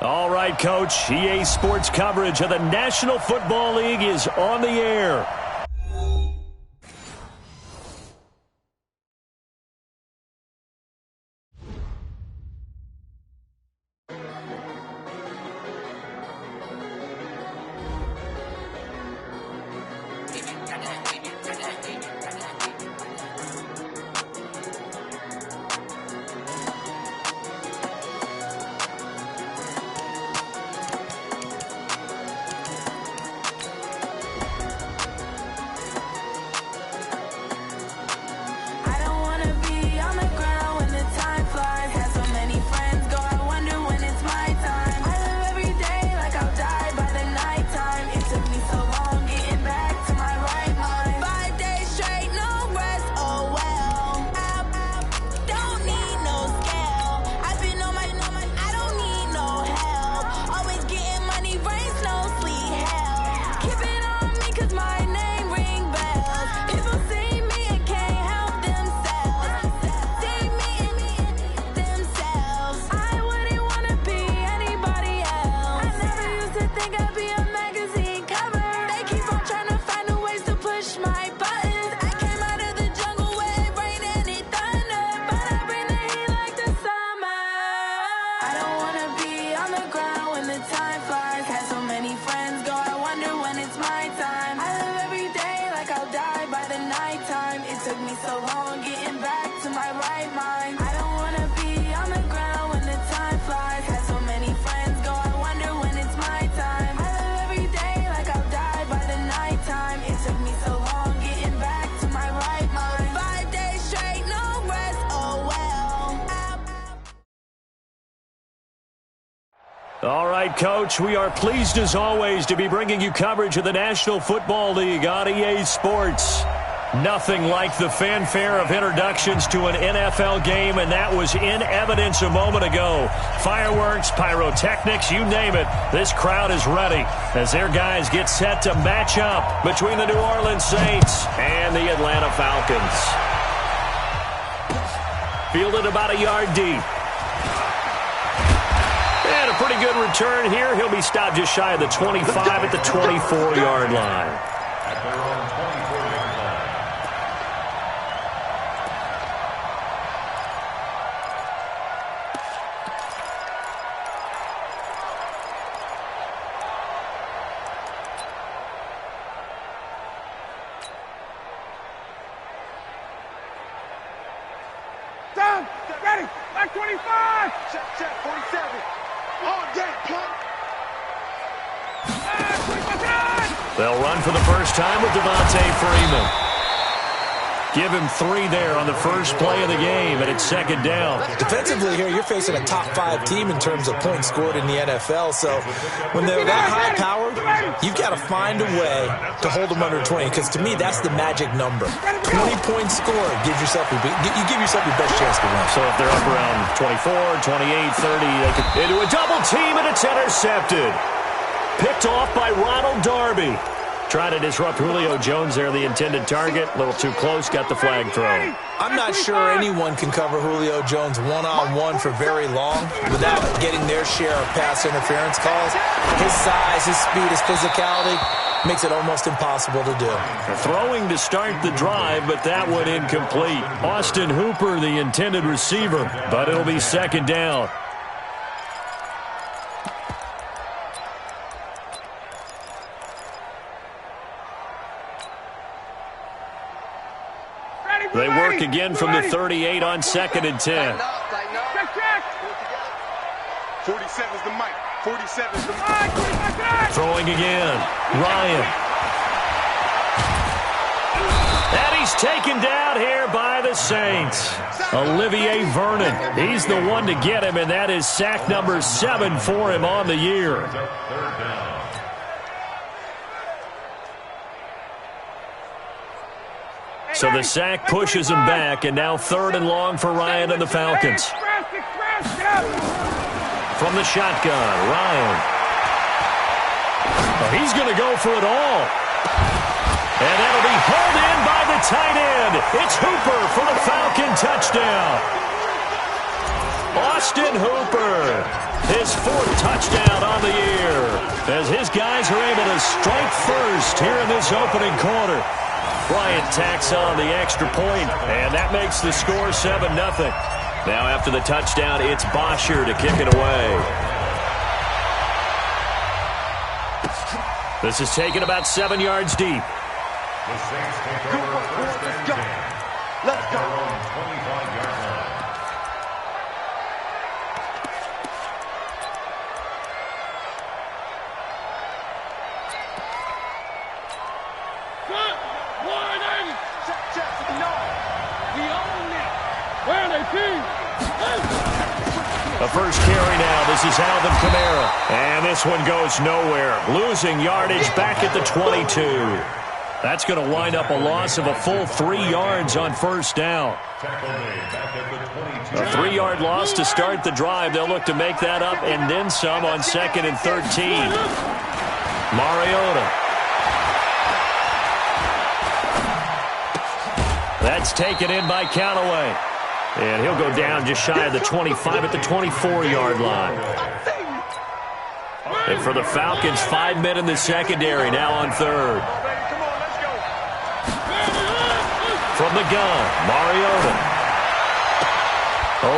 All right, Coach. EA Sports coverage of the National Football League is on the air. All right, Coach, we are pleased as always to be bringing you coverage of the National Football League on EA Sports. Nothing like the fanfare of introductions to an NFL game, and that was in evidence a moment ago. Fireworks, pyrotechnics, you name it. This crowd is ready as their guys get set to match up between the New Orleans Saints and the Atlanta Falcons. Fielded about a yard deep. And a pretty good return here. He'll be stopped just shy of the 25 at the 24-yard line. Down, ready, back 25. Check, 47. All day, plump. They'll run for the first time with Devontae Freeman. Give him 3 there on the first play of the game, and it's second down. Defensively here, you're facing a top-5 team in terms of points scored in the NFL. So when they're that high-powered, you've got to find a way to hold them under 20, because to me, that's the magic number. 20 points scored gives yourself you give yourself your best chance to win. So if they're up around 24, 28, 30, they could into a double team, and it's intercepted. Picked off by Ronald Darby. Trying to disrupt Julio Jones there, the intended target. A little too close, got the flag thrown. I'm not sure anyone can cover Julio Jones one-on-one for very long without getting their share of pass interference calls. His size, his speed, his physicality makes it almost impossible to do. Throwing to start the drive, but that one incomplete. Austin Hooper, the intended receiver, but it'll be second down. They work again from the 38 on 2nd and 10. Check. 47's the mic. 47's the mic. Throwing again. Ryan. And he's taken down here by the Saints. Olivier Vernon. He's the one to get him, and that is sack number 7 for him on the year. So the sack pushes him back, and now 3rd and long for Ryan and the Falcons. From the shotgun, Ryan. Oh, he's going to go for it all. And that'll be hauled in by the tight end. It's Hooper for the Falcon touchdown. Austin Hooper, his 4th touchdown on the year, as his guys are able to strike first here in this opening quarter. Bryant tacks on the extra point, and that makes the score 7-0. Now after the touchdown, it's Bosher to kick it away. This is taken about 7 yards deep. Good work, boys. Let's go. Let's go. The first carry now. This is Alvin Kamara. And this one goes nowhere. Losing yardage back at the 22. That's going to wind up a loss of a full 3 yards on first down. A 3-yard loss to start the drive. They'll look to make that up and then some on 2nd and 13. Mariota. That's taken in by Callaway. And he'll go down just shy of the 25 at the 24-yard line. And for the Falcons, 5 men in the secondary now on 3rd. From the gun, Mariota.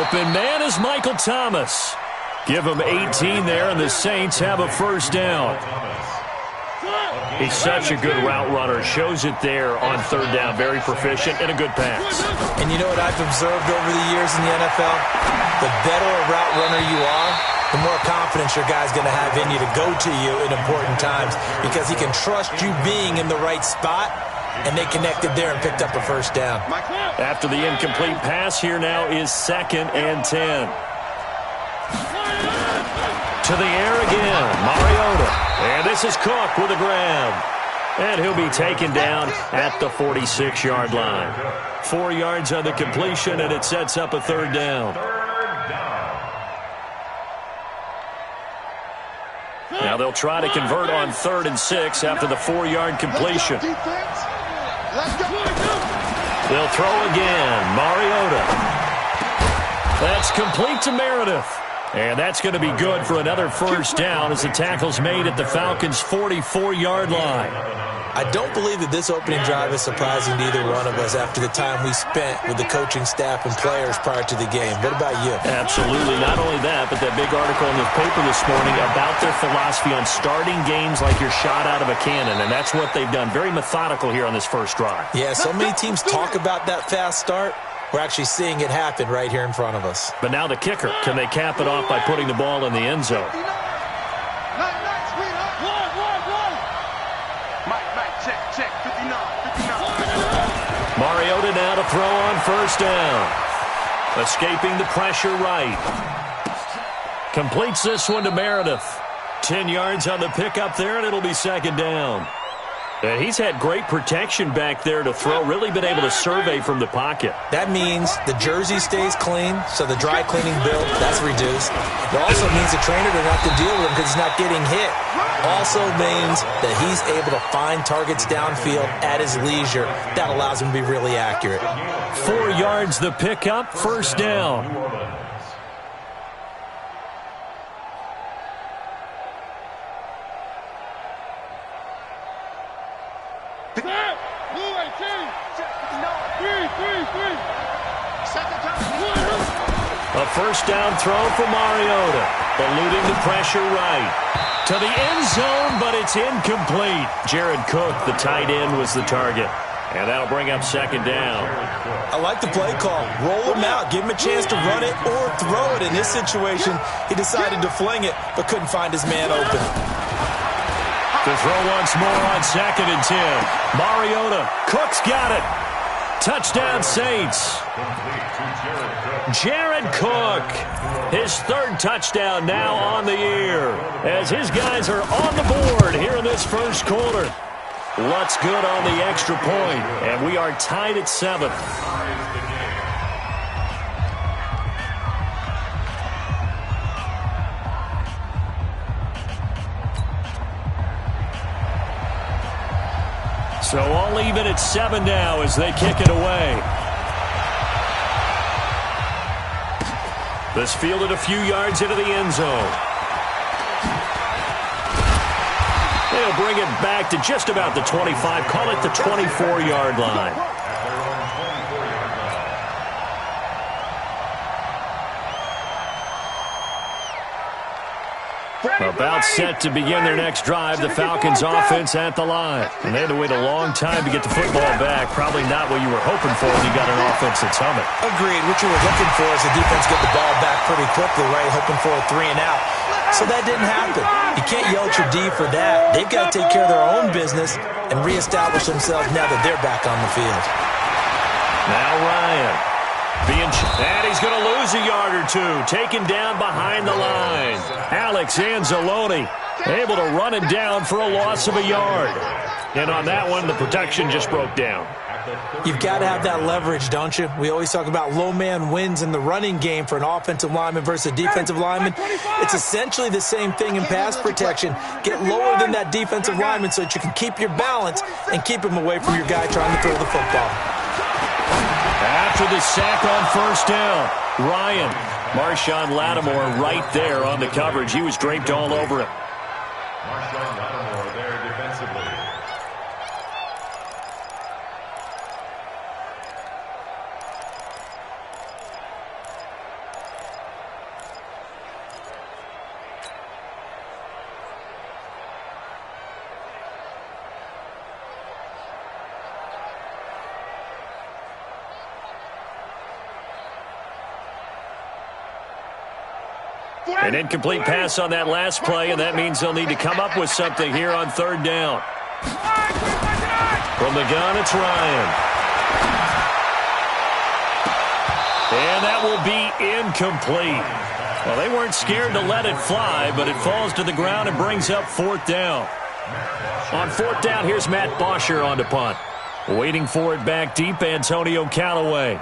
Open man is Michael Thomas. Give him 18 there, and the Saints have a first down. He's such a good route runner. Shows it there on 3rd down. Very proficient and a good pass. And you know what I've observed over the years in the NFL? The better a route runner you are, the more confidence your guy's going to have in you to go to you in important times because he can trust you being in the right spot, and they connected there and picked up a first down. After the incomplete pass, here now is 2nd and 10. To the air again, Mariota. And this is Cook with a grab. And he'll be taken down at the 46-yard line. 4 yards on the completion, and it sets up a 3rd down. Now they'll try to convert on 3rd and 6 after the 4-yard completion. They'll throw again, Mariota. That's complete to Meredith. And that's going to be good for another first down as the tackle's made at the Falcons' 44-yard line. I don't believe that this opening drive is surprising to either one of us after the time we spent with the coaching staff and players prior to the game. What about you? Absolutely. Not only that, but that big article in the paper this morning about their philosophy on starting games like you're shot out of a cannon, and that's what they've done. Very methodical here on this first drive. Yeah, so many teams talk about that fast start. We're actually seeing it happen right here in front of us. But now the kicker. Can they cap it off by putting the ball in the end zone? Mariota now to throw on first down. Escaping the pressure right. Completes this one to Meredith. 10 yards on the pickup there, and it'll be 2nd down. And he's had great protection back there to throw, really been able to survey from the pocket. That means the jersey stays clean, so the dry cleaning bill, that's reduced. It also means the trainer doesn't have to deal with him because he's not getting hit. Also means that he's able to find targets downfield at his leisure. That allows him to be really accurate. 4 yards the pickup, first down. A first down throw for Mariota. Eluding the pressure right. To the end zone, but it's incomplete. Jared Cook, the tight end, was the target. And that'll bring up 2nd down. I like the play call. Roll him out. Give him a chance to run it or throw it. In this situation, he decided to fling it, but couldn't find his man open. To throw once more on 2nd and 10. Mariota. Cook's got it. Touchdown, Saints. Jared Cook, his 3rd touchdown now on the year, as his guys are on the board here in this first quarter. What's good on the extra point, and we are tied at 7. So all even at 7 now as they kick it away. This fielded a few yards into the end zone. They'll bring it back to just about the 25. Call it the 24-yard line. About set to begin their next drive, the Falcons offense at the line. And they had to wait a long time to get the football back. Probably not what you were hoping for when you got an offense that's humming. Agreed. What you were looking for is the defense get the ball back pretty quickly, right? Hoping for a 3 and out. So that didn't happen. You can't yell at your D for that. They've got to take care of their own business and reestablish themselves now that they're back on the field. Now Ryan. And he's going to lose a yard or two. Taken down behind the line. Alex Anzalone able to run him down for a loss of a yard. And on that one, the protection just broke down. You've got to have that leverage, don't you? We always talk about low man wins in the running game for an offensive lineman versus a defensive lineman. It's essentially the same thing in pass protection. Get lower than that defensive lineman so that you can keep your balance and keep him away from your guy trying to throw the football. After the sack on first down, Ryan. Marshawn Lattimore right there on the coverage. He was draped all over him. Marshawn Lattimore there defensively. An incomplete pass on that last play, and that means they'll need to come up with something here on third down. From the gun, it's Ryan. And that will be incomplete. Well, they weren't scared to let it fly, but it falls to the ground and brings up fourth down. On fourth down, here's Matt Bosher on to punt. Waiting for it back deep, Antonio Callaway.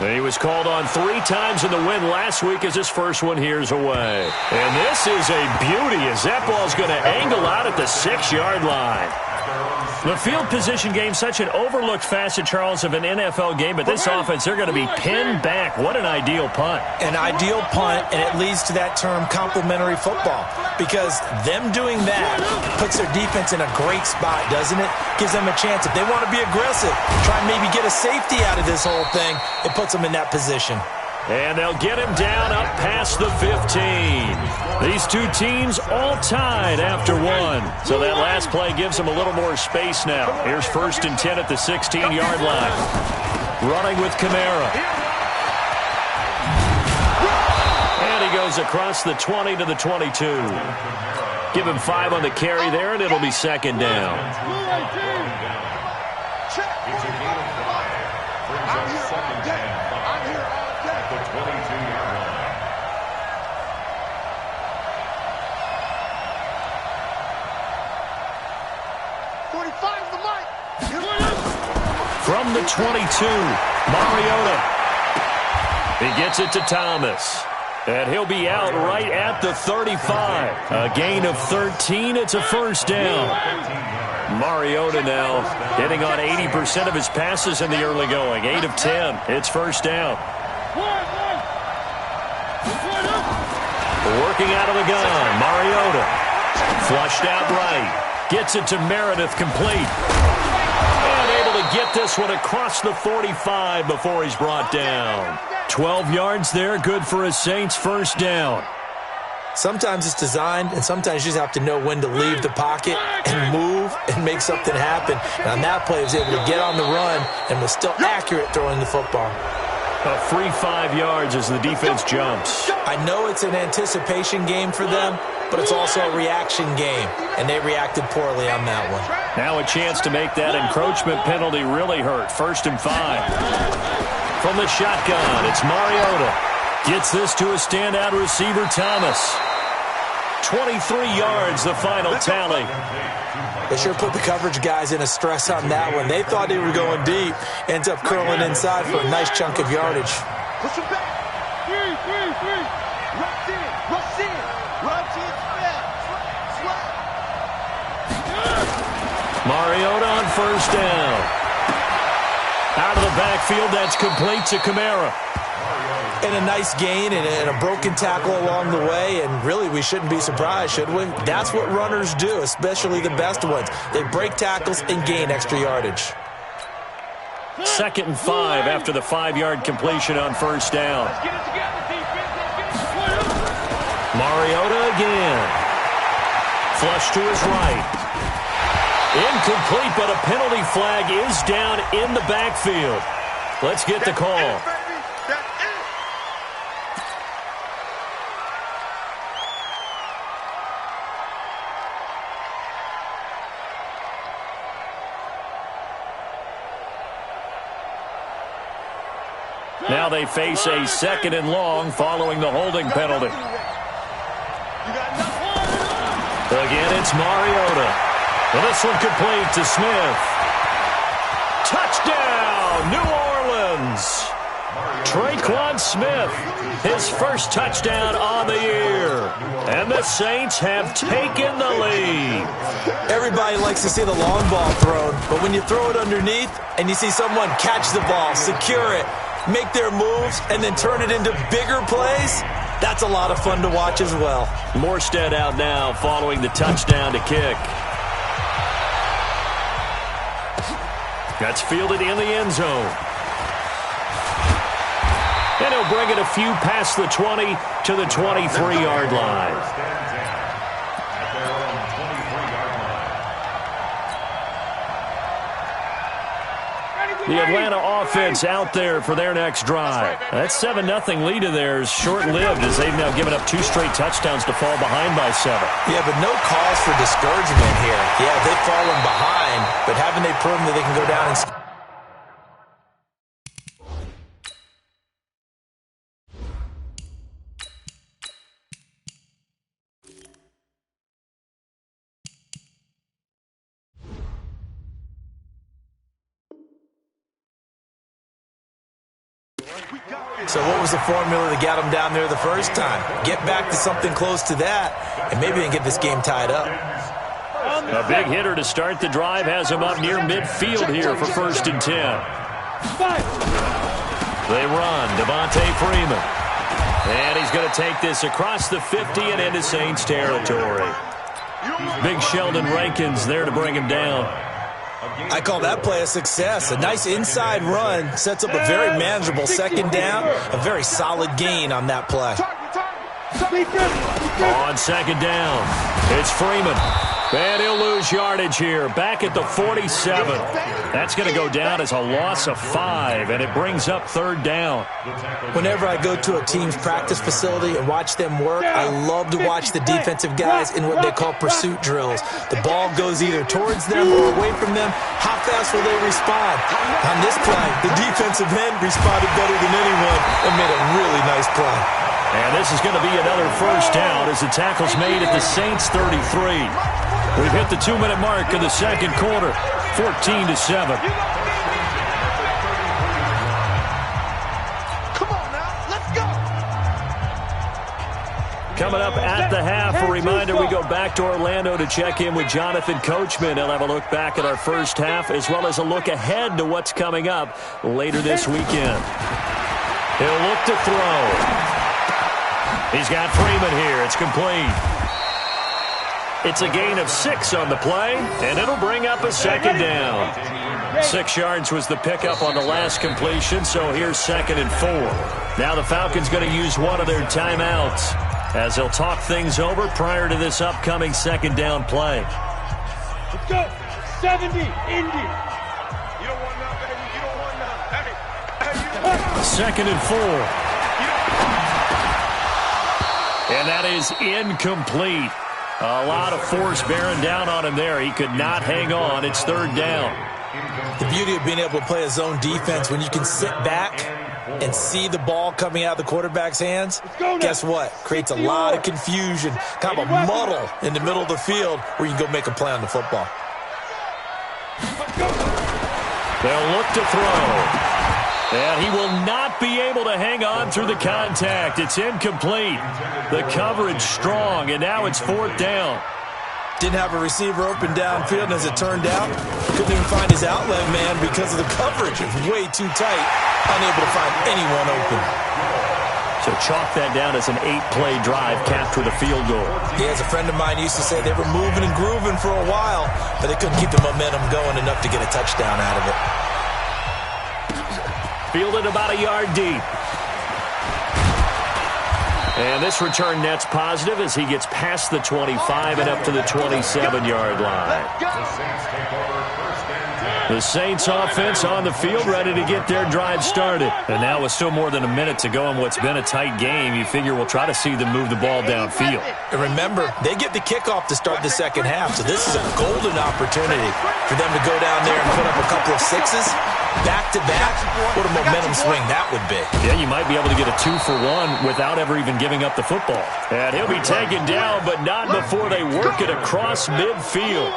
He was called on 3 times in the win last week as his first one here's away. And this is a beauty as that ball's going to angle out at the 6-yard line. The field position game, such an overlooked facet, Charles, of an NFL game, but this offense, they're going to be pinned back. What an ideal punt. An ideal punt, and it leads to that term complementary football, because them doing that puts their defense in a great spot, doesn't it? Gives them a chance. If they want to be aggressive, try and maybe get a safety out of this whole thing, it puts them in that position. And they'll get him down up past the 15. These two teams all tied after one. So that last play gives them a little more space now. Here's 1st and 10 at the 16-yard line. Running with Kamara. And he goes across the 20 to the 22. Give him 5 on the carry there, and it'll be 2nd down. It's a gain of 5. Brings up 2nd and 5 at the 22-yard line. From the 22, Mariota. He gets it to Thomas. And he'll be out right at the 35. A gain of 13. It's a 1st down. Mariota now hitting on 80% of his passes in the early going. 8 of 10. It's 1st down. Working out of the gun. Mariota. Flushed out right. Gets it to Meredith complete. And able to get this one across the 45 before he's brought down. 12 yards there, good for a Saints 1st down. Sometimes it's designed, and sometimes you just have to know when to leave the pocket and move and make something happen. And on that play, he was able to get on the run and was still accurate throwing the football. A free 5 yards as the defense jumps. I know it's an anticipation game for them, but it's also a reaction game, and they reacted poorly on that one. Now a chance to make that encroachment penalty really hurt. 1st and 5. From the shotgun, it's Mariota. Gets this to a standout receiver, Thomas. 23 yards, the final tally. They sure put the coverage guys in a stress on that one. They thought they were going deep. Ends up curling inside for a nice chunk of yardage. Push him back. 3. Rush in. Rush in. Rush in. Slap. Mariota on first down. Out of the backfield, that's complete to Kamara. And a nice gain and a broken tackle along the way, and really we shouldn't be surprised, should we? That's what runners do, especially the best ones. They break tackles and gain extra yardage. 2nd and 5 after the 5-yard completion on first down. Mariota again. Flush to his right. Incomplete, but a penalty flag is down in the backfield. Let's get the call. Now they face a 2nd and long following the holding penalty. Again, it's Mariota. Well, this one complete to Smith. Touchdown, New Orleans. Traquan Smith, his first touchdown on the year. And the Saints have taken the lead. Everybody likes to see the long ball thrown, but when you throw it underneath and you see someone catch the ball, secure it, make their moves, and then turn it into bigger plays, that's a lot of fun to watch as well. Morstead out now following the touchdown to kick. That's fielded in the end zone. And he'll bring it a few past the 20 to the 23-yard line. The Atlanta offense out there for their next drive. That 7-0 lead of theirs short-lived as they've now given up 2 straight touchdowns to fall behind by 7. Yeah, but no cause for discouragement here. Yeah, they've fallen behind, but haven't they proven that they can go down and... So what was the formula that got them down there the first time? Get back to something close to that, and maybe they can get this game tied up. A big hitter to start the drive has him up near midfield here for 1st and 10. They run, Devontae Freeman. And he's going to take this across the 50 and into Saints territory. Big Sheldon Rankins there to bring him down. I call that play a success. A nice inside run sets up a very manageable 2nd down. A very solid gain on that play. On 2nd down, it's Freeman. And he'll lose yardage here. Back at the 47. That's going to go down as a loss of 5, and it brings up 3rd down. Whenever I go to a team's practice facility and watch them work, I love to watch the defensive guys in what they call pursuit drills. The ball goes either towards them or away from them. How fast will they respond? On this play, the defensive end responded better than anyone and made a really nice play. And this is going to be another 1st down as the tackle's made at the Saints 33. We've hit the 2-minute mark of the 2nd quarter, 14-7. Come on now, let's go. Coming up at the half, a reminder we go back to Orlando to check in with Jonathan Coachman. He'll have a look back at our first half as well as a look ahead to what's coming up later this weekend. He'll look to throw. He's got Freeman here. It's complete. It's a gain of 6 on the play, and it'll bring up a 2nd down. 6 yards was the pickup on the last completion, so here's 2nd and 4. Now the Falcons going to use one of their timeouts as they'll talk things over prior to this upcoming 2nd down play. Let's go. 70, Indy. You don't want none, baby. You don't want none. Hey. 2nd and 4. And that is incomplete. A lot of force bearing down on him there. He could not hang on. It's 3rd down. The beauty of being able to play a zone defense when you can sit back and see the ball coming out of the quarterback's hands, guess what? Creates a lot of confusion, kind of a muddle in the middle of the field where you can go make a play on the football. They'll look to throw. And he will not be able to hang on through the contact. It's incomplete. The coverage strong, and now it's 4th down. Didn't have a receiver open downfield, and as it turned out, couldn't even find his outlet man because of the coverage. It was way too tight, unable to find anyone open. So chalk that down as an 8-play drive capped with a field goal. Yeah, as a friend of mine used to say, they were moving and grooving for a while, but they couldn't keep the momentum going enough to get a touchdown out of it. Fielded about a yard deep. And this return net's positive as he gets past the 25 and up to the 27-yard line. The Saints offense on the field, ready to get their drive started. And now with still more than a minute to go in what's been a tight game, you figure we'll try to see them move the ball downfield. And remember, they get the kickoff to start the second half, so this is a golden opportunity for them to go down there and put up a couple of sixes. Back-to-back, what a momentum swing that would be. Yeah, you might be able to get a 2-for-1 without ever even giving up the football. And he'll be taken down, but not before they work it across midfield.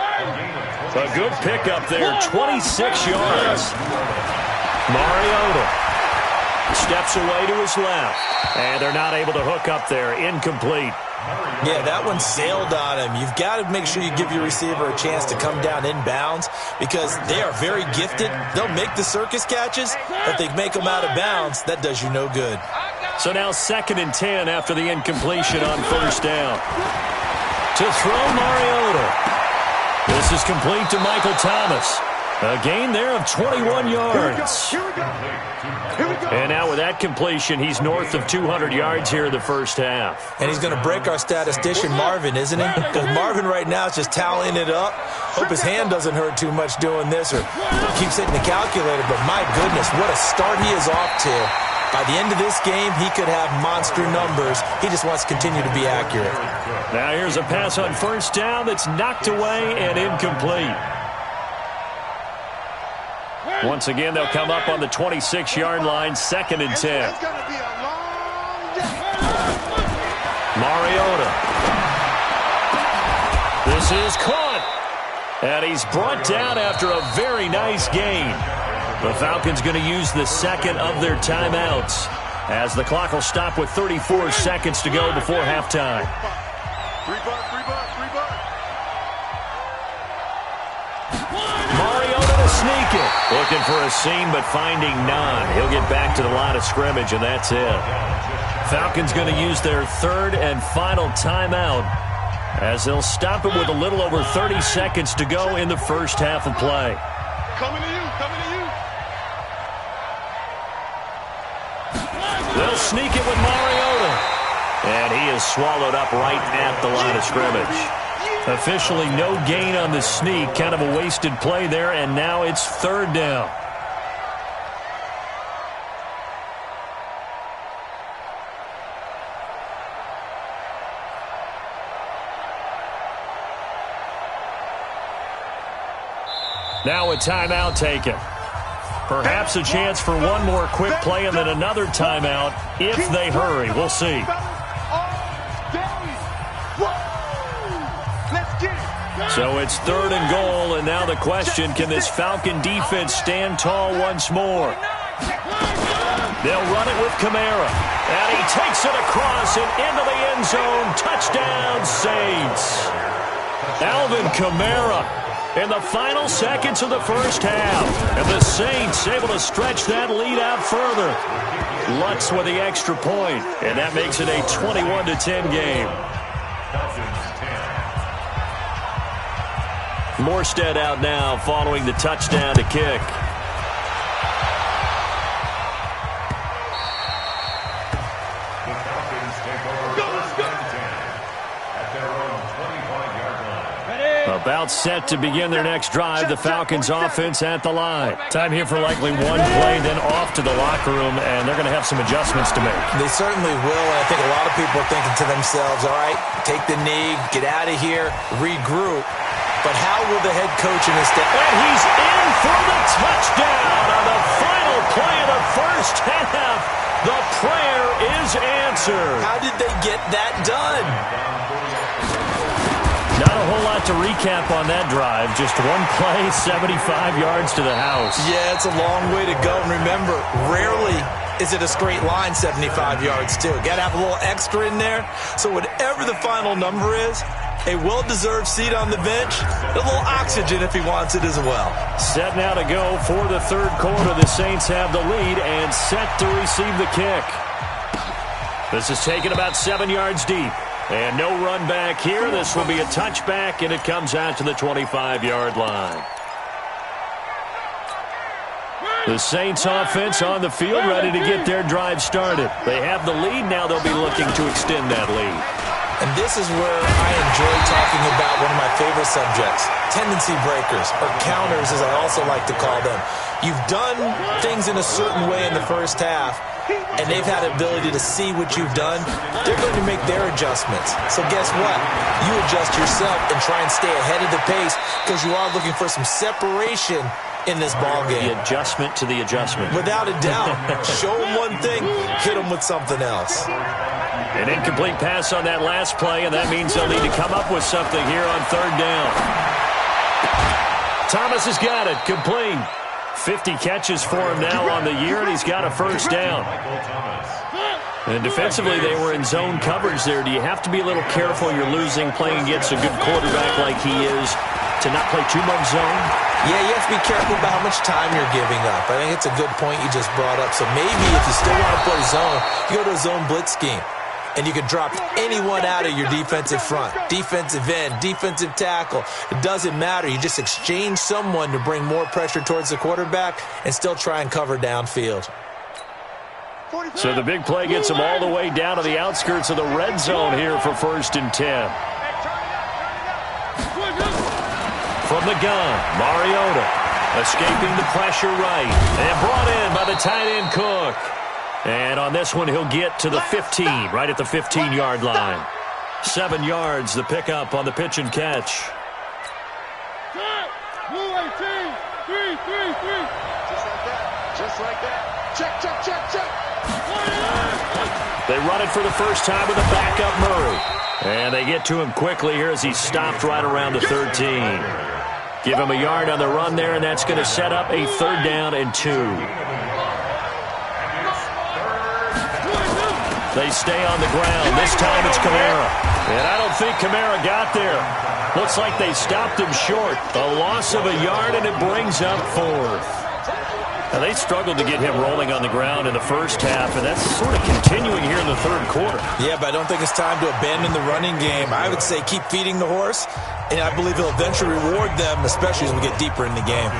A good pickup there, 26 yards. Mariota steps away to his left, and they're not able to hook up there. Incomplete. Yeah, that one sailed on him. You've got to make sure you give your receiver a chance to come down inbounds because they are very gifted. They'll make the circus catches, but they make them out of bounds. That does you no good. So now 2nd and 10 after the incompletion on first down. To throw Mariota. This is complete to Michael Thomas. A gain there of 21 yards. Here we go. And now with that completion, he's north of 200 yards here in the first half. And he's going to break our statistician Marvin, isn't he? Because Marvin right now is just tallying it up. Hope his hand doesn't hurt too much doing this or keeps hitting the calculator. But my goodness, what a start he is off to. By the end of this game, he could have monster numbers. He just wants to continue to be accurate. Now here's a pass on first down that's knocked away and incomplete. Once again, they'll come up on the 26-yard line, 2nd and 10. It's going to be a long day. Mariota. This is caught. And he's brought down after a very nice gain. The Falcons going to use the second of their timeouts as the clock will stop with 34 seconds to go before halftime. 3 bucks. Mariota to sneak it. Looking for a seam, but finding none. He'll get back to the line of scrimmage, and that's it. Falcons going to use their 3rd and final timeout as they'll stop it with a little over 30 seconds to go in the first half of play. Coming to you. They'll sneak it with Mariota. And he is swallowed up right at the line of scrimmage. Officially no gain on the sneak. Kind of a wasted play there, and now it's 3rd down. Now a timeout taken. Perhaps a chance for one more quick play and then another timeout if they hurry. We'll see. So it's 3rd and goal, and now the question, can this Falcon defense stand tall once more? They'll run it with Kamara, and he takes it across and into the end zone. Touchdown, Saints. Alvin Kamara in the final seconds of the first half. And the Saints able to stretch that lead out further. Lutz with the extra point, and that makes it a 21-10 game. Morstead out now following the touchdown to kick. About set to begin their next drive. The Falcons offense at the line. Time here for likely one play, then off to the locker room, and they're going to have some adjustments to make. They certainly will, and I think a lot of people are thinking to themselves, all right, take the knee, get out of here, regroup. But how will the head coach in this day? And he's in for the touchdown on the final play of the first half. The prayer is answered. How did they get that done? Not a whole lot to recap on that drive. Just one play, 75 yards to the house. Yeah, it's a long way to go. And remember, rarely is it a straight line 75 yards, too. Got to have a little extra in there. So whatever the final number is, A well-deserved seat on the bench. A little oxygen if he wants it as well. Set now to go for the third quarter. The Saints have the lead and set to receive the kick. This is taken about 7 yards deep. And no run back here. This will be a touchback, and it comes out to the 25-yard line. The Saints offense on the field, ready to get their drive started. They have the lead. Now they'll be looking to extend that lead. And this is where I enjoy talking about one of my favorite subjects, tendency breakers, or counters as I also like to call them. You've done things in a certain way in the first half, and they've had the ability to see what you've done. They're going to make their adjustments. So guess what? You adjust yourself and try and stay ahead of the pace because you are looking for some separation in this ball game. The adjustment to the adjustment. Without a doubt. Show them one thing, hit them with something else. An incomplete pass on that last play, and that means they'll need to come up with something here on third down. Thomas has got it, complete. 50 catches for him now on the year, and he's got a first down. And defensively, they were in zone coverage there. Do you have to be a little careful you're losing playing against a good quarterback like he is to not play too much zone? Yeah, you have to be careful about how much time you're giving up. I think it's a good point you just brought up. So maybe if you still want to play zone, you go to a zone blitz scheme. And you can drop anyone out of your defensive front, defensive end, defensive tackle. It doesn't matter. You just exchange someone to bring more pressure towards the quarterback and still try and cover downfield. So the big play gets them all the way down to the outskirts of the red zone here for 1st and 10. From the gun, Mariota escaping the pressure right and brought in by the tight end Cook. And on this one, he'll get to the 15, right at the 15-yard line. 7 yards, the pickup on the pitch and catch. Blue 18, 3, 3, 3. Just like that. Check. They run it for the first time with a backup Murray. And they get to him quickly here as he's stopped right around the 13. Give him a yard on the run there, and that's going to set up a 3rd down and 2. They stay on the ground. This time it's Kamara. And I don't think Kamara got there. Looks like they stopped him short. A loss of a yard, and it brings up 4th. Now, they struggled to get him rolling on the ground in the first half, and that's sort of continuing here in the 3rd quarter. Yeah, but I don't think it's time to abandon the running game. I would say keep feeding the horse, and I believe he'll eventually reward them, especially as we get deeper in the game.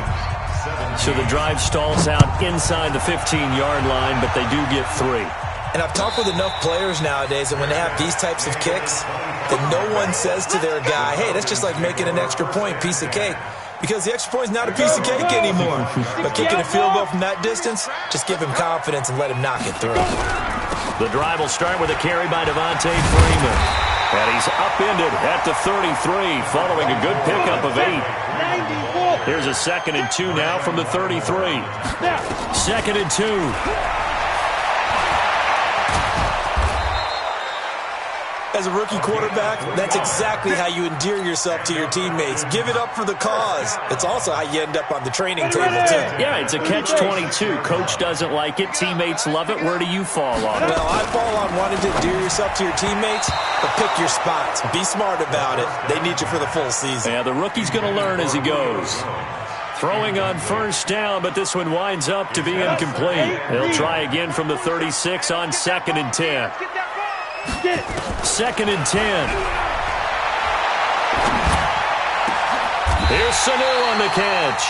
So the drive stalls out inside the 15-yard line, but they do get 3. And I've talked with enough players nowadays that when they have these types of kicks, that no one says to their guy, hey, that's just like making an extra point, piece of cake. Because the extra point is not a piece of cake anymore. But kicking a field goal from that distance, just give him confidence and let him knock it through. The drive will start with a carry by Devontae Freeman. And he's upended at the 33 following a good pickup of 8. Here's a 2nd and 2 now from the 33. 2nd and 2. As a rookie quarterback, that's exactly how you endear yourself to your teammates. Give it up for the cause. It's also how you end up on the training table, too. Yeah, it's a catch-22. Coach doesn't like it. Teammates love it. Where do you fall on it? Well, I fall on wanting to endear yourself to your teammates, but pick your spots. Be smart about it. They need you for the full season. Yeah, the rookie's going to learn as he goes. Throwing on 1st down, but this one winds up to be incomplete. He'll try again from the 36 on 2nd and 10. 2nd and 10. Here's Sanu on the catch.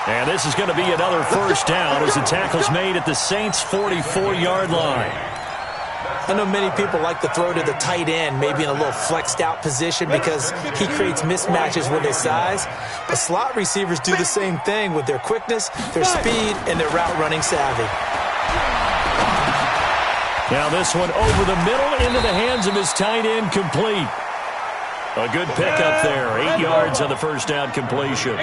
And this is going to be another 1st down as the tackle's made at the Saints' 44-yard line. I know many people like to throw to the tight end, maybe in a little flexed out position because he creates mismatches with his size. But slot receivers do the same thing with their quickness, their speed, and their route running savvy. Now this one over the middle into the hands of his tight end, complete. A good pickup there. 8 yards on the 1st down completion.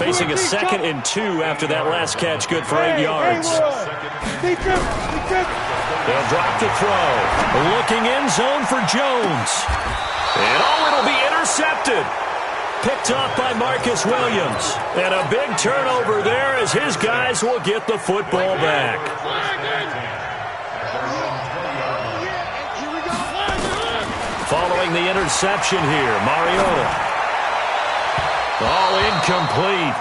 Facing a 2nd and 2 after that last catch, good for 8 yards. They'll drop the throw. Looking in zone for Jones. And it'll be intercepted. Picked off by Marcus Williams. And a big turnover there as his guys will get the football back. Following throwing the interception here. Mariota. All incomplete.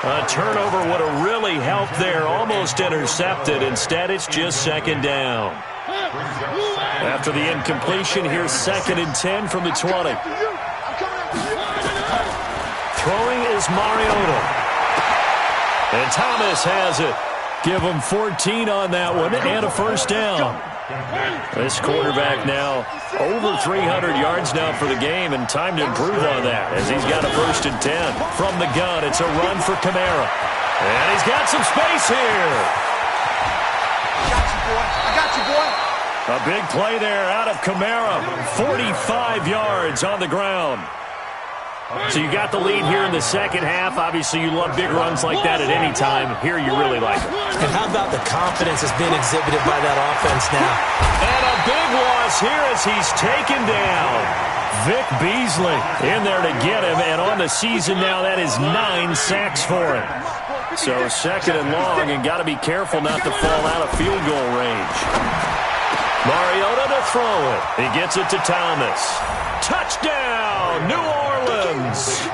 A turnover would have really helped there. Almost intercepted. Instead, it's just second down. After the incompletion, here's 2nd and 10 from the 20. Throwing is Mariota. And Thomas has it. Give him 14 on that one and a first down. This quarterback now over 300 yards now for the game, and time to improve on that as he's got a 1st and 10. From the gun, it's a run for Kamara. And he's got some space here. I got you, boy. I got you, boy. A big play there out of Kamara. 45 yards on the ground. So you got the lead here in the second half. Obviously, you love big runs like that at any time. Here you really like it. And how about the confidence that's being exhibited by that offense now? And a big loss here as he's taken down. Vic Beasley in there to get him. And on the season now, that is 9 sacks for him. So 2nd and long, and got to be careful not to fall out of field goal range. Mariota to throw it. He gets it to Thomas. Touchdown, New Orleans.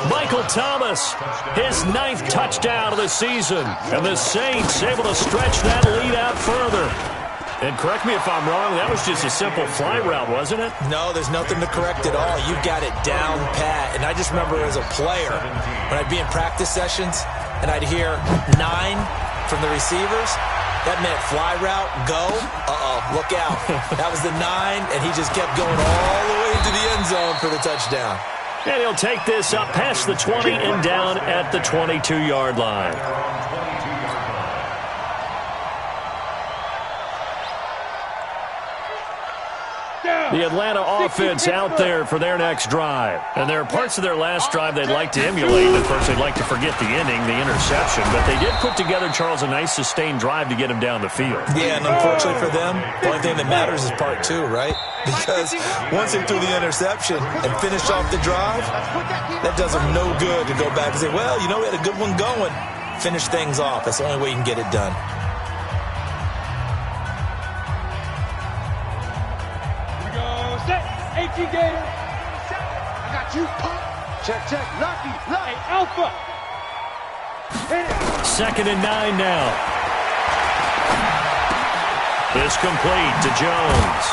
Michael Thomas, his 9th touchdown of the season. And the Saints able to stretch that lead out further. And correct me if I'm wrong, that was just a simple fly route, wasn't it? No, there's nothing to correct at all. You got it down pat. And I just remember as a player, when I'd be in practice sessions, and I'd hear 9 from the receivers, that meant fly route, go, look out. That was the 9, and he just kept going all the way into the end zone for the touchdown. And he'll take this up past the 20 and down at the 22-yard line. The Atlanta offense out there for their next drive. And there are parts of their last drive they'd like to emulate. Of course, they'd like to forget the ending, the interception. But they did put together, Charles, a nice sustained drive to get him down the field. Yeah, and unfortunately for them, the only thing that matters is part 2, right? Because once they threw the interception and finished off the drive, that does them no good to go back and say, well, you know, we had a good one going. Finish things off. That's the only way you can get it done. 18 Gator. I got you, punk. Check, check. Lucky. Alpha. 2nd and 9 now. This complete to Jones.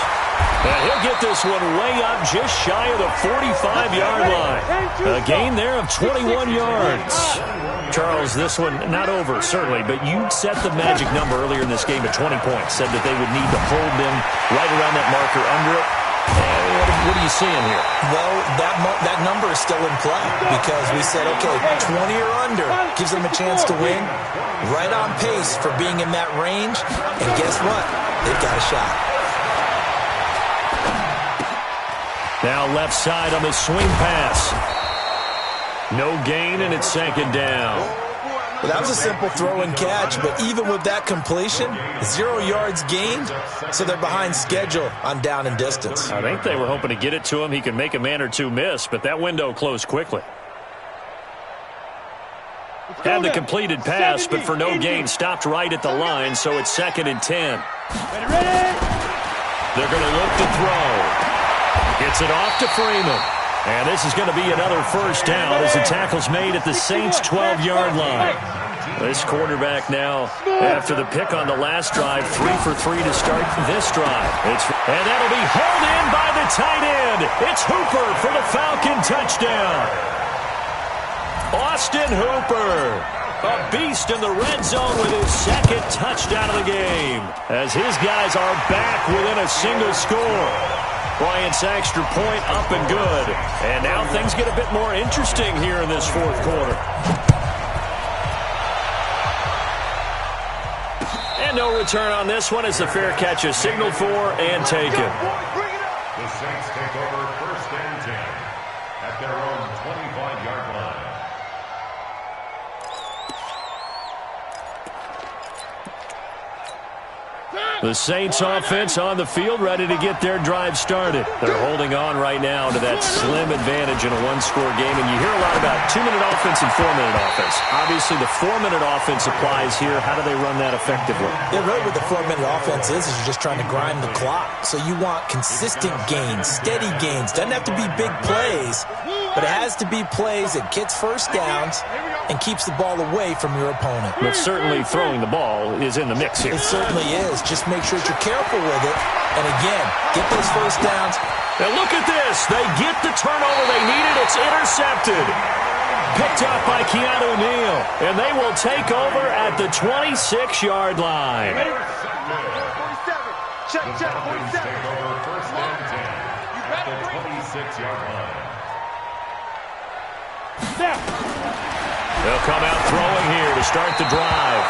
And he'll get this one way up just shy of the 45-yard line. A gain there of 21 yards. Charles, this one not over, certainly, but you set the magic number earlier in this game at 20 points. Said that they would need to hold them right around that marker under it. What are you seeing here? Well, that number is still in play because we said, okay, 20 or under gives them a chance to win. Right on pace for being in that range. And guess what? They've got a shot. Now left side on the swing pass. No gain, and it's 2nd down. Well, that was a simple throw and catch, but even with that completion, 0 yards gained, so they're behind schedule on down and distance. I think they were hoping to get it to him. He could make a man or two miss, but that window closed quickly. Had the completed pass, but for no gain, stopped right at the line, so it's 2nd and 10. They're going to look to throw. Gets it off to Freeman. And this is going to be another first down as the tackle's made at the Saints' 12-yard line. This quarterback now, after the pick on the last drive, 3 for 3 to start this drive. And that'll be hauled in by the tight end. It's Hooper for the Falcon touchdown. Austin Hooper, a beast in the red zone with his 2nd touchdown of the game, as his guys are back within a single score. Bryant's extra point up and good. And now things get a bit more interesting here in this 4th quarter. And no return on this one as the fair catch is signaled for and taken. The Saints take over 1st and 10 at their own 25-yard line. The Saints offense on the field, ready to get their drive started. They're holding on right now to that slim advantage in a one-score game. And you hear a lot about 2-minute offense and 4-minute offense. Obviously, the 4-minute offense applies here. How do they run that effectively? Yeah, really what the 4-minute offense is you're just trying to grind the clock. So you want consistent gains, steady gains. Doesn't have to be big plays, but it has to be plays that gets first downs and keeps the ball away from your opponent. But certainly throwing the ball is in the mix here. It certainly is. Just make sure that you're careful with it. And again, get those first downs. And look at this. They get the turnover they needed. It's intercepted. Picked up by Keanu Neal. And they will take over at the 26-yard line. Ready? 47. Check, 47. Take over first and 10 You at better the bring 26-yard line. Snap. They'll come out throwing here to start the drive.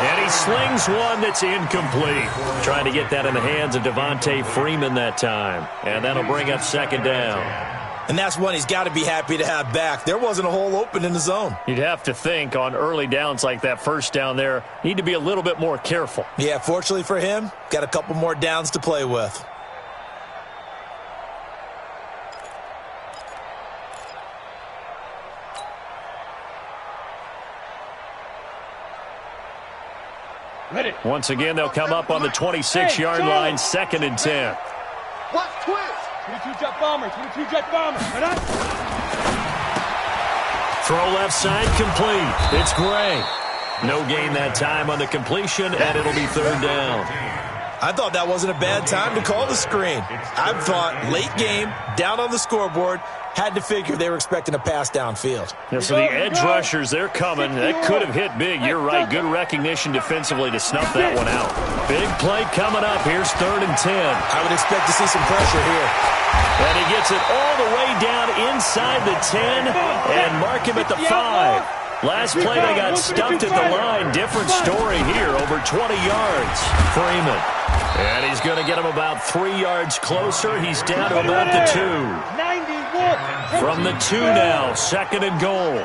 And he slings one that's incomplete. Trying to get that in the hands of Devontae Freeman that time. And that'll bring up second down. And that's one he's got to be happy to have back. There wasn't a hole open in the zone. You'd have to think on early downs like that first down there, need to be a little bit more careful. Yeah, fortunately for him, got a couple more downs to play with. Ready. Once again, they'll come up on the 26-yard line, 2nd and 10. Watch twist. 22 jet bombers. 22 jet bombers. Ready? Throw left side complete. It's Gray. No gain that time on the completion, and it'll be 3rd down. I thought that wasn't a bad time to call the screen. I thought late game, down on the scoreboard, had to figure they were expecting a pass downfield. Yeah, so the edge rushers, they're coming. That could have hit big. You're right. Good recognition defensively to snuff that one out. Big play coming up. Here's 3rd and 10. I would expect to see some pressure here. And he gets it all the way down inside the 10 and mark him at the 5. Last play, they got stuffed at the line. Different story here, over 20 yards. Freeman. And he's going to get him about 3 yards closer. He's down to about the 2. 91. From the 2 now, 2nd and goal.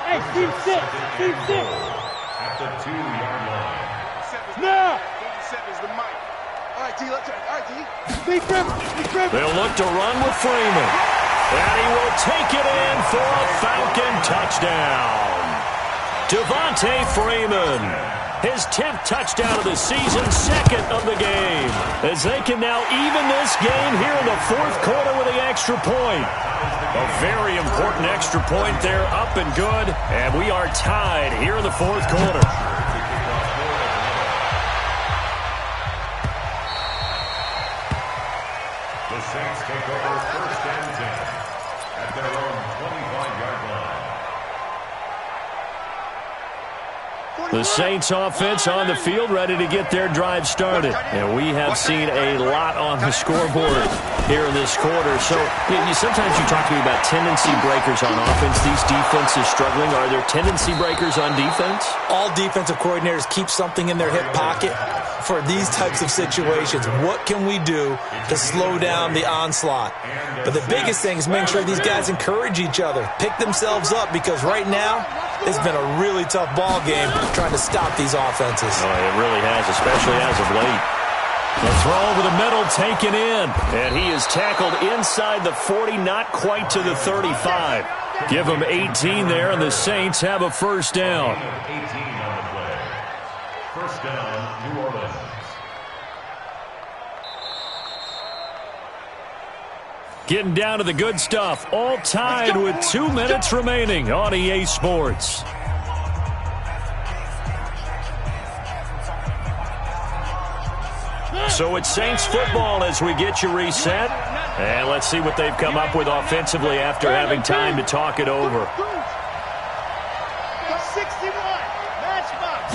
Hey, Steve, sit. Steve, sit. At the 2-yard line. Now. 47 is the mic. All right, T, let's try. All right, T. Steve Griffin. Steve Griffin. They'll look to run with Freeman. And he will take it in for a Falcon touchdown. Devontae Freeman. His 10th touchdown of the season, 2nd of the game. As they can now even this game here in the 4th quarter with the extra point. A very important extra point there, up and good. And we are tied here in the 4th quarter. The Saints take over first and 10 at their own 25-yard line. The Saints offense on the field, ready to get their drive started. And we have seen a lot on the scoreboard here in this quarter. So sometimes you talk to me about tendency breakers on offense. These defenses struggling. Are there tendency breakers on defense? All defensive coordinators keep something in their hip pocket for these types of situations. What can we do to slow down the onslaught? But the biggest thing is making sure these guys encourage each other, pick themselves up, because right now it's been a really tough ball game trying to stop these offenses. Oh, it really has, especially as of late. The throw over the middle taken in, and he is tackled inside the 40, not quite to the 35. Give him 18 there, and the Saints have a first down. 18 on the play. First down, New Orleans. Getting down to the good stuff. All tied with 2 minutes remaining on EA Sports. So it's Saints football as we get you reset. And let's see what they've come up with offensively after having time to talk it over. 61. Matchbox.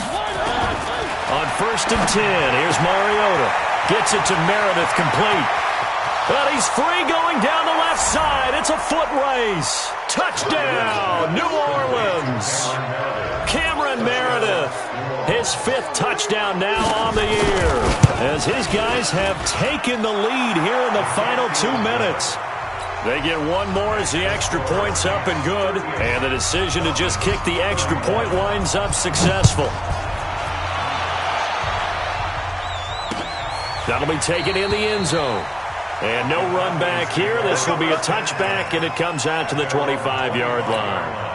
On 1st and 10, here's Mariota. Gets it to Meredith, complete. But he's free going down the left side. It's a foot race. Touchdown, New Orleans. Cameron Meredith, his 5th touchdown now on the year, as his guys have taken the lead here in the final 2 minutes. They get one more as the extra point's up and good, and the decision to just kick the extra point winds up successful. That'll be taken in the end zone. And no run back here. This will be a touchback, and it comes out to the 25-yard line.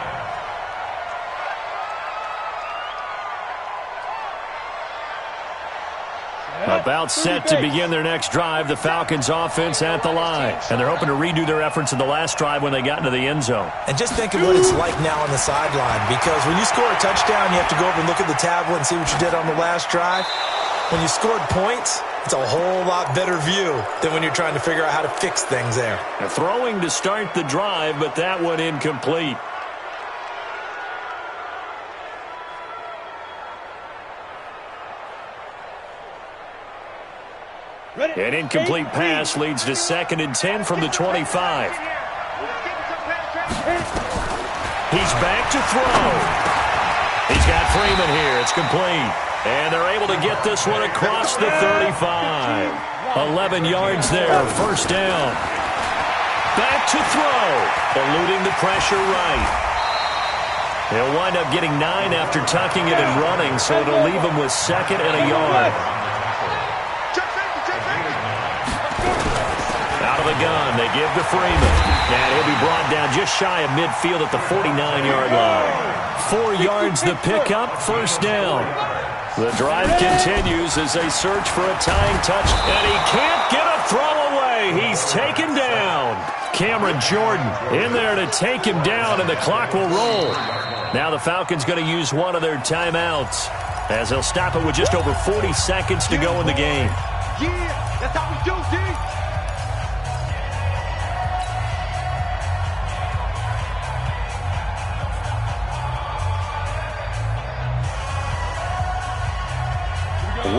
About set to begin their next drive, the Falcons offense at the line. And they're hoping to redo their efforts in the last drive when they got into the end zone. And just think of what it's like now on the sideline, because when you score a touchdown, you have to go over and look at the tablet and see what you did on the last drive. When you scored points, it's a whole lot better view than when you're trying to figure out how to fix things there. Now, throwing to start the drive, but that one incomplete. An incomplete pass leads to 2nd and 10 from the 25. He's back to throw. He's got Freeman here. It's complete. And they're able to get this one across the 35. 11 yards there. First down. Back to throw. Eluding the pressure right. They'll wind up getting 9 after tucking it and running, so it'll leave them with 2nd and a yard. Out of the gun, they give to Freeman. And he'll be brought down just shy of midfield at the 49-yard line. 4 yards the pickup, first down. The drive continues as they search for a tying touch. And he can't get a throw away. He's taken down. Cameron Jordan in there to take him down, and the clock will roll. Now the Falcons going to use one of their timeouts as they'll stop it with just over 40 seconds to go in the game. Yeah, that's how we do, D.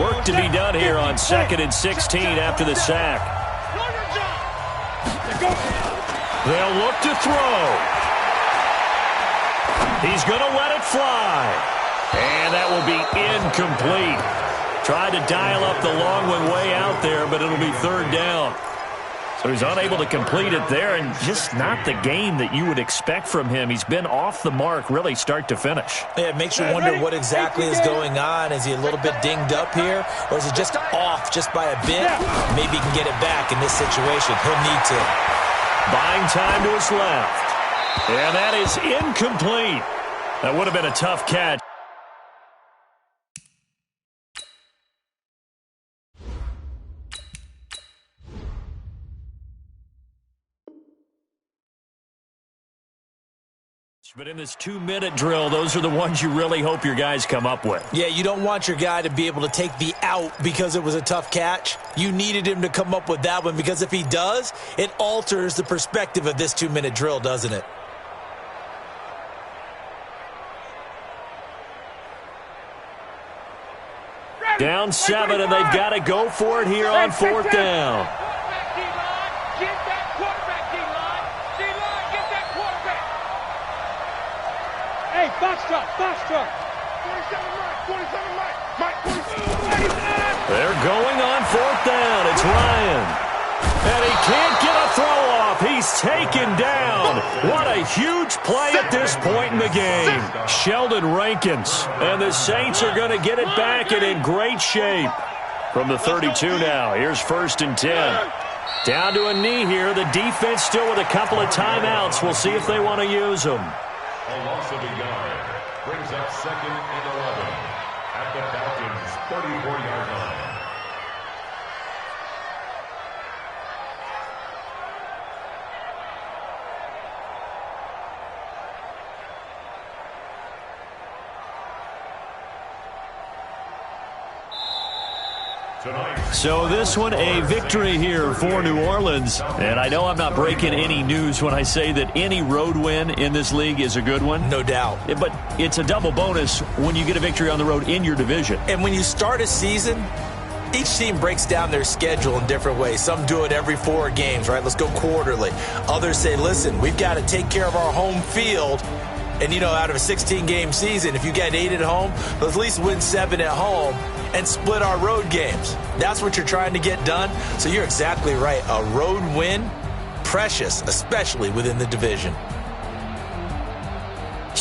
Work to be done here on 2nd and 16 after the sack. They'll look to throw. He's going to let it fly. And that will be incomplete. Tried to dial up the long one way out there, but it'll be 3rd down. So he's unable to complete it there, and just not the game that you would expect from him. He's been off the mark really start to finish. Yeah, it makes you wonder what exactly is going on. Is he a little bit dinged up here, or is he just off just by a bit? Maybe he can get it back in this situation. He'll need to. Buying time to his left. And that is incomplete. That would have been a tough catch. But in this 2-minute drill, those are the ones you really hope your guys come up with. Yeah, you don't want your guy to be able to take the out because it was a tough catch. You needed him to come up with that one, because if he does, it alters the perspective of this 2-minute drill, doesn't it? Down 7, and they've got to go for it here on 4th down. Hey, box truck, box truck. 27 Mike, 27. They're going on 4th down. It's Ryan. And he can't get a throw off. He's taken down. What a huge play at this point in the game. Sheldon Rankins. And the Saints are going to get it back and in great shape. From the 32 now, here's 1st and 10. Down to a knee here. The defense still with a couple of timeouts. We'll see if they want to use them. A loss of a yard brings up 2nd and 11 at the Falcons' 34-yard line. So this one, a victory here for New Orleans. And I know I'm not breaking any news when I say that any road win in this league is a good one. No doubt. But it's a double bonus when you get a victory on the road in your division. And when you start a season, each team breaks down their schedule in different ways. Some do it every 4 games, right? Let's go quarterly. Others say, listen, we've got to take care of our home field. And, you know, out of a 16-game season, if you get 8 at home, let's at least win 7 at home and split our road games. That's what you're trying to get done. So you're exactly right. A road win, precious, especially within the division.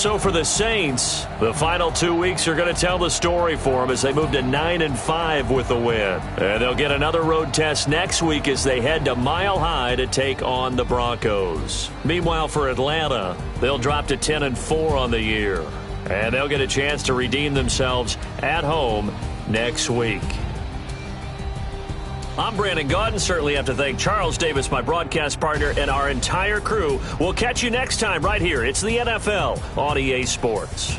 So for the Saints, the final 2 weeks are going to tell the story for them as they move to 9-5 with the win. And they'll get another road test next week as they head to Mile High to take on the Broncos. Meanwhile, for Atlanta, they'll drop to 10-4 on the year. And they'll get a chance to redeem themselves at home next week. I'm Brandon Gaudin. Certainly have to thank Charles Davis, my broadcast partner, and our entire crew. We'll catch you next time right here. It's the NFL on EA Sports.